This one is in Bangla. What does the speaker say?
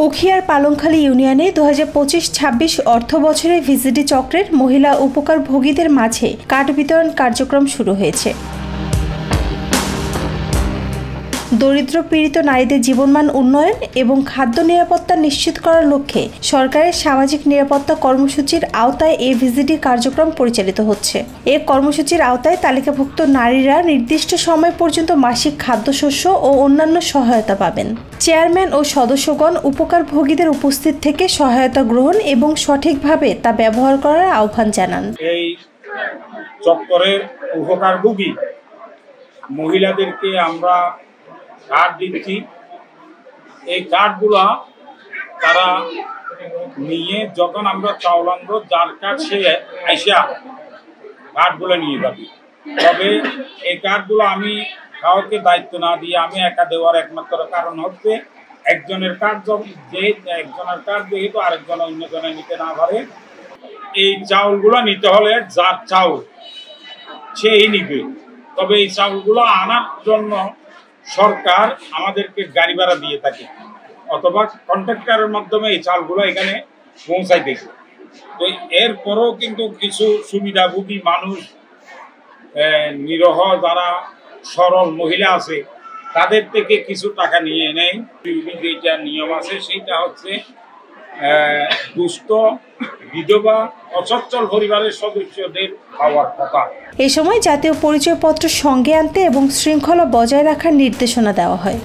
উখিয়ার পালংখালী ইউনিয়নে 2025-26 অর্থ বছরে ভিজিডি চক্রের মহিলা উপকারভোগীদের মাঝে কার্ড বিতরণ কার্যক্রম শুরু হয়েছে। দরিদ্র পীড়িত নারীদের জীবনমান উন্নয়ন এবং খাদ্য নিরাপত্তা নিশ্চিত করার লক্ষ্যে সরকারের সামাজিক নিরাপত্তা কর্মসূচির আওতায় এই ভিজিডি কার্যক্রম পরিচালিত হচ্ছে। এই কর্মসূচির আওতায় তালিকাভুক্ত নারীরা নির্দিষ্ট সময় পর্যন্ত মাসিক খাদ্যশস্য ও অন্যান্য সহায়তা পাবেন। চেয়ারম্যান ও সদস্যগণ উপকারভোগীদের উপস্থিত থেকে সহায়তা গ্রহণ এবং সঠিকভাবে তা ব্যবহার করার আহ্বান জানান। এই চক্করের উপকারভোগী মহিলাদেরকে আমরা কার্ড দিচ্ছি। এই কার্ডগুলা তারা নিয়ে যখন আমরা চাউল আনবো, যার কার্ড সে আইসা কার্ডগুলো নিয়ে যাবে। তবে এই কার্ডগুলো আমি কাউকে দায়িত্ব না দিয়ে আমি একা দেওয়ার একমাত্র কারণ হচ্ছে একজনের কার্ড যেহেতু আরেকজন অন্যজনে নিতে না পারে, এই চাউলগুলো নিতে হলে যার চাউল সেই নিবে। তবে এই চাউলগুলো আনার জন্য সরকার আমাদেরকে গাড়ি ভাড়া দিয়ে থাকে অথবা কন্ট্রাক্টরের মাধ্যমে এই চালগুলো এখানে পৌঁছাই দেয়। তো এরপরও কিন্তু কিছু সুবিধাভোগী মানুষ, নিরহ যারা সরল মহিলা আছে, তাদের থেকে কিছু টাকা নিয়ে নেয়। যেটা নিয়ম আছে সেইটা হচ্ছে দুস্থ, বিধবা, অসচ্ছল পরিবারের সদস্যদের পাওয়ার কথা। এ সময় জাতীয় পরিচয়পত্র সঙ্গে আনতে এবং শৃঙ্খলা বজায় রাখার নির্দেশনা দেওয়া হয়।